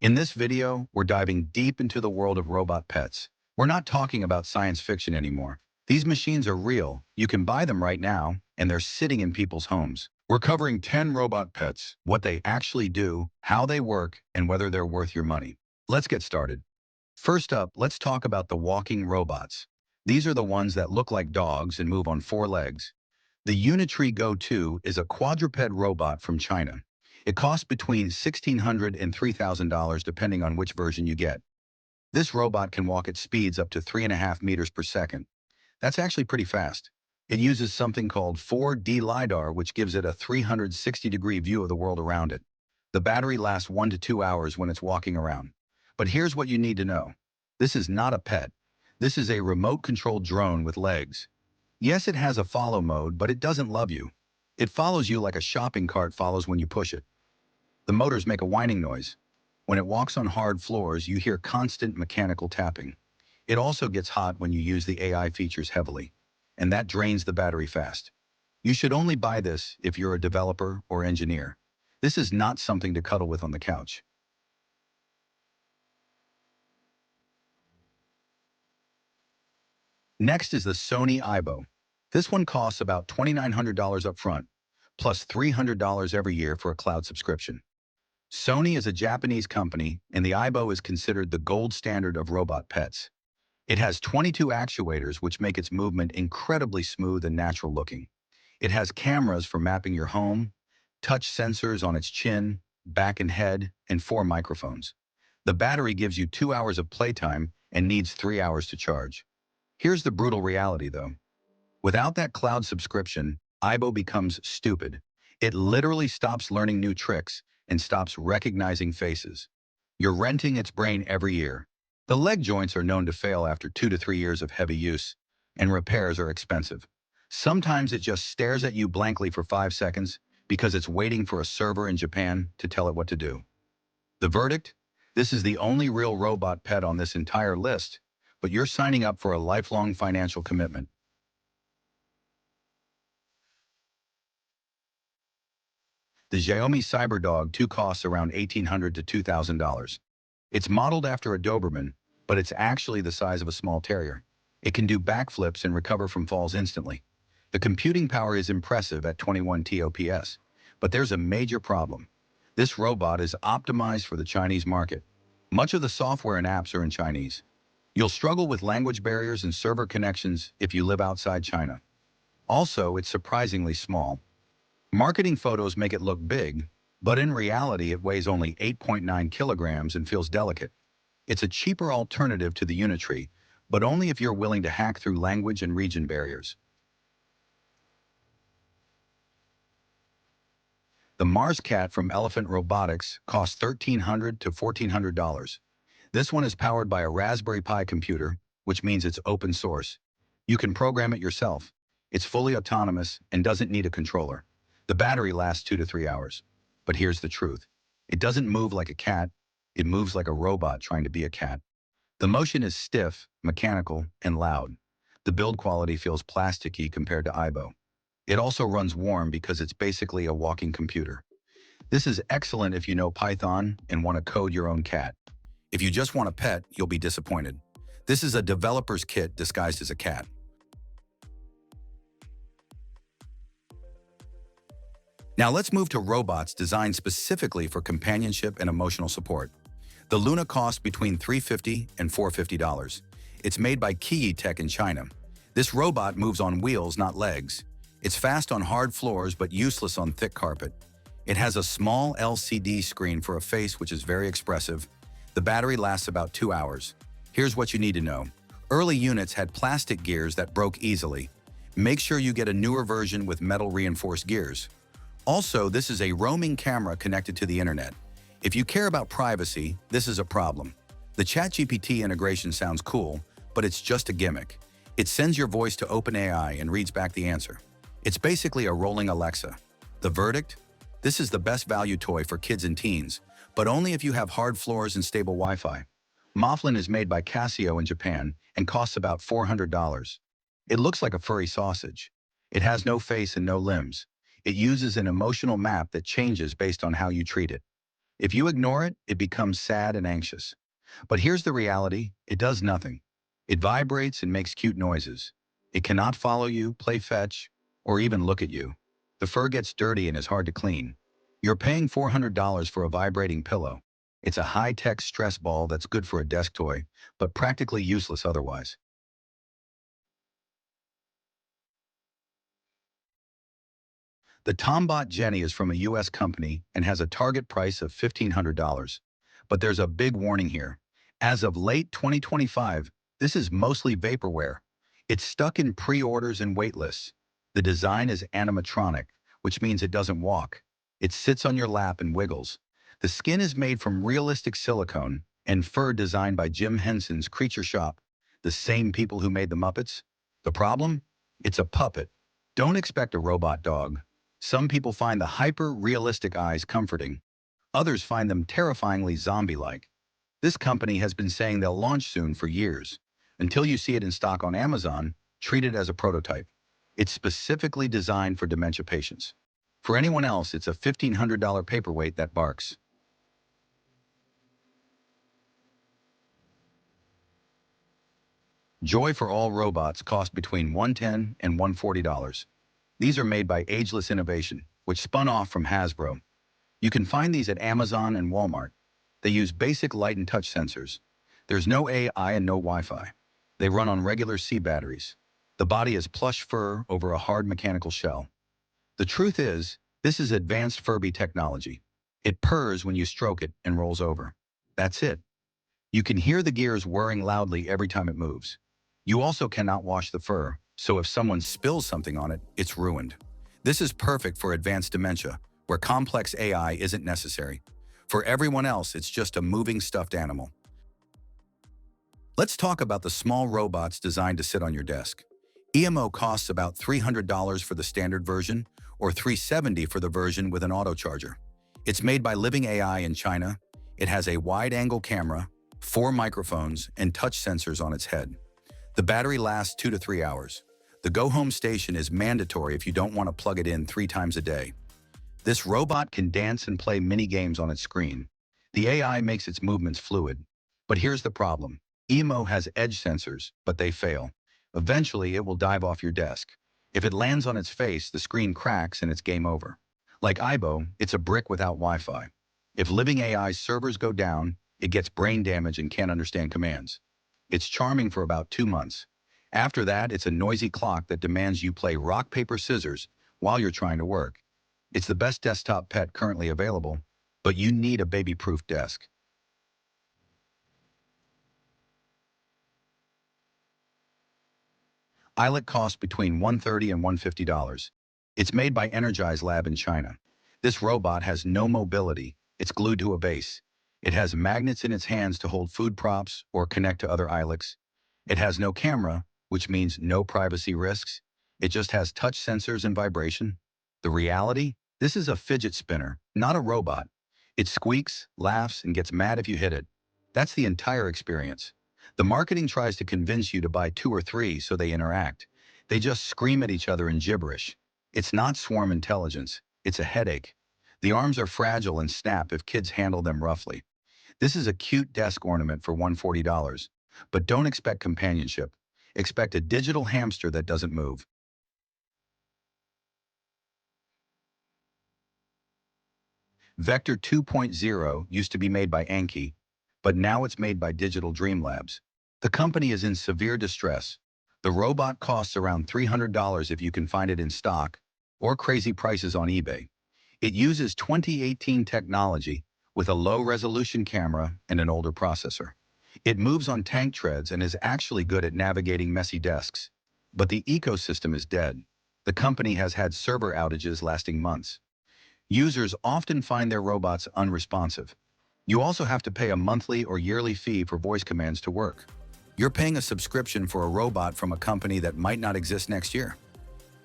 In this video, we're diving deep into the world of robot pets. We're not talking about science fiction anymore. These machines are real. You can buy them right now, and they're sitting in people's homes. We're covering 10 robot pets, what they actually do, how they work, and whether they're worth your money. Let's get started. First up, let's talk about the walking robots. These are the ones that look like dogs and move on 4 legs. The Unitree Go2 is a quadruped robot from China. It costs between $1,600 and $3,000 depending on which version you get. This robot can walk at speeds up to 3.5 meters per second. That's actually pretty fast. It uses something called 4D LiDAR, which gives it a 360-degree view of the world around it. The battery lasts 1 to 2 hours when it's walking around. But here's what you need to know. This is not a pet. This is a remote-controlled drone with legs. Yes, it has a follow mode, but it doesn't love you. It follows you like a shopping cart follows when you push it. The motors make a whining noise. When it walks on hard floors, you hear constant mechanical tapping. It also gets hot when you use the AI features heavily, and that drains the battery fast. You should only buy this if you're a developer or engineer. This is not something to cuddle with on the couch. Next is the Sony Ibo. This one costs about $2,900 up front, plus $300 every year for a cloud subscription. Sony is a Japanese company, and the Aibo is considered the gold standard of robot pets. It has 22 actuators, which make its movement incredibly smooth and natural looking. It has cameras for mapping your home, touch sensors on its chin, back and head, and 4 microphones. The battery gives you 2 hours of playtime and needs 3 hours to charge. Here's the brutal reality, though. Without that cloud subscription, Aibo becomes stupid. It literally stops learning new tricks and stops recognizing faces. You're renting its brain every year. The leg joints are known to fail after 2 to 3 years of heavy use, and repairs are expensive. Sometimes it just stares at you blankly for 5 seconds because it's waiting for a server in Japan to tell it what to do. The verdict? This is the only real robot pet on this entire list, but you're signing up for a lifelong financial commitment. The Xiaomi CyberDog 2 costs around $1,800 to $2,000. It's modeled after a Doberman, but it's actually the size of a small terrier. It can do backflips and recover from falls instantly. The computing power is impressive at 21 TOPS, but there's a major problem. This robot is optimized for the Chinese market. Much of the software and apps are in Chinese. You'll struggle with language barriers and server connections if you live outside China. Also, it's surprisingly small. Marketing photos make it look big, but in reality it weighs only 8.9 kilograms and feels delicate. It's a cheaper alternative to the Unitree, but only if you're willing to hack through language and region barriers. The MarsCat from Elephant Robotics costs $1,300 to $1,400. This one is powered by a Raspberry Pi computer, which means it's open source. You can program it yourself. It's fully autonomous and doesn't need a controller. The battery lasts 2 to 3 hours. But here's the truth. It doesn't move like a cat. It moves like a robot trying to be a cat. The motion is stiff, mechanical, and loud. The build quality feels plasticky compared to Aibo. It also runs warm because it's basically a walking computer. This is excellent if you know Python and want to code your own cat. If you just want a pet, you'll be disappointed. This is a developer's kit disguised as a cat. Now let's move to robots designed specifically for companionship and emotional support. The Loona costs between $350 and $450. It's made by Kiyi Tech in China. This robot moves on wheels, not legs. It's fast on hard floors but useless on thick carpet. It has a small LCD screen for a face which is very expressive. The battery lasts about 2 hours. Here's what you need to know. Early units had plastic gears that broke easily. Make sure you get a newer version with metal reinforced gears. Also, this is a roaming camera connected to the internet. If you care about privacy, this is a problem. The ChatGPT integration sounds cool, but it's just a gimmick. It sends your voice to OpenAI and reads back the answer. It's basically a rolling Alexa. The verdict? This is the best value toy for kids and teens, but only if you have hard floors and stable Wi-Fi. Moflin is made by Casio in Japan and costs about $400. It looks like a furry sausage. It has no face and no limbs. It uses an emotional map that changes based on how you treat it. If you ignore it, it becomes sad and anxious. But here's the reality, it does nothing. It vibrates and makes cute noises. It cannot follow you, play fetch, or even look at you. The fur gets dirty and is hard to clean. You're paying $400 for a vibrating pillow. It's a high-tech stress ball that's good for a desk toy, but practically useless otherwise. The Tombot Jennie is from a US company and has a target price of $1,500. But there's a big warning here. As of late 2025, this is mostly vaporware. It's stuck in pre-orders and wait lists. The design is animatronic, which means it doesn't walk. It sits on your lap and wiggles. The skin is made from realistic silicone and fur designed by Jim Henson's Creature Shop, the same people who made the Muppets. The problem? It's a puppet. Don't expect a robot dog. Some people find the hyper-realistic eyes comforting. Others find them terrifyingly zombie-like. This company has been saying they'll launch soon for years. Until you see it in stock on Amazon, treat it as a prototype. It's specifically designed for dementia patients. For anyone else, it's a $1,500 paperweight that barks. Joy for All robots cost between $110 and $140. These are made by Ageless Innovation, which spun off from Hasbro. You can find these at Amazon and Walmart. They use basic light and touch sensors. There's no AI and no Wi-Fi. They run on regular C batteries. The body is plush fur over a hard mechanical shell. The truth is, this is advanced Furby technology. It purrs when you stroke it and rolls over. That's it. You can hear the gears whirring loudly every time it moves. You also cannot wash the fur, so if someone spills something on it, it's ruined. This is perfect for advanced dementia, where complex AI isn't necessary. For everyone else, it's just a moving stuffed animal. Let's talk about the small robots designed to sit on your desk. EMO costs about $300 for the standard version, or $370 for the version with an auto charger. It's made by LivingAI in China. It has a wide-angle camera, 4 microphones, and touch sensors on its head. The battery lasts 2 to 3 hours. The go-home station is mandatory if you don't want to plug it in 3 times a day. This robot can dance and play mini-games on its screen. The AI makes its movements fluid. But here's the problem. EMO has edge sensors, but they fail. Eventually, it will dive off your desk. If it lands on its face, the screen cracks and it's game over. Like Aibo, it's a brick without Wi-Fi. If LivingAI's servers go down, it gets brain damage and can't understand commands. It's charming for about 2 months. After that, it's a noisy clock that demands you play rock, paper, scissors while you're trying to work. It's the best desktop pet currently available, but you need a baby-proof desk. Eilik costs between $130 and $150. It's made by Energize Lab in China. This robot has no mobility. It's glued to a base. It has magnets in its hands to hold food props or connect to other Eiliks. It has no camera, which means no privacy risks. It just has touch sensors and vibration. The reality? This is a fidget spinner, not a robot. It squeaks, laughs, and gets mad if you hit it. That's the entire experience. The marketing tries to convince you to buy 2 or 3 so they interact. They just scream at each other in gibberish. It's not swarm intelligence. It's a headache. The arms are fragile and snap if kids handle them roughly. This is a cute desk ornament for $140. But don't expect companionship. Expect a digital hamster that doesn't move. Vector 2.0 used to be made by Anki, but now it's made by Digital Dream Labs. The company is in severe distress. The robot costs around $300 if you can find it in stock, or crazy prices on eBay. It uses 2018 technology with a low-resolution camera and an older processor. It moves on tank treads and is actually good at navigating messy desks. But the ecosystem is dead. The company has had server outages lasting months. Users often find their robots unresponsive. You also have to pay a monthly or yearly fee for voice commands to work. You're paying a subscription for a robot from a company that might not exist next year.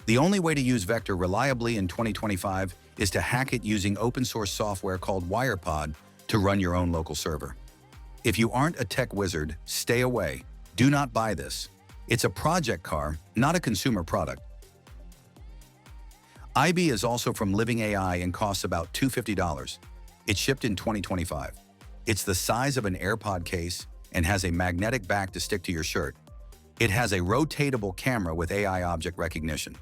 The only way to use Vector reliably in 2025 is to hack it using open-source software called WirePod to run your own local server. If you aren't a tech wizard, stay away. Do not buy this. It's a project car, not a consumer product. Aibi is also from LivingAI and costs about $250. It shipped in 2025. It's the size of an AirPod case and has a magnetic back to stick to your shirt. It has a rotatable camera with AI object recognition.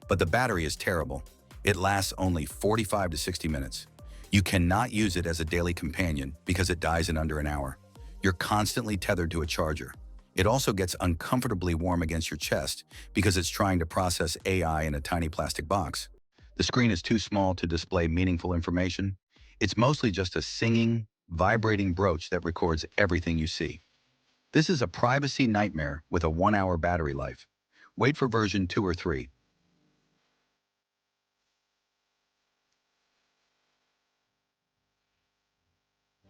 But the battery is terrible. It lasts only 45 to 60 minutes. You cannot use it as a daily companion because it dies in under an hour. You're constantly tethered to a charger. It also gets uncomfortably warm against your chest because it's trying to process AI in a tiny plastic box. The screen is too small to display meaningful information. It's mostly just a singing, vibrating brooch that records everything you see. This is a privacy nightmare with a 1-hour battery life. Wait for version 2 or 3.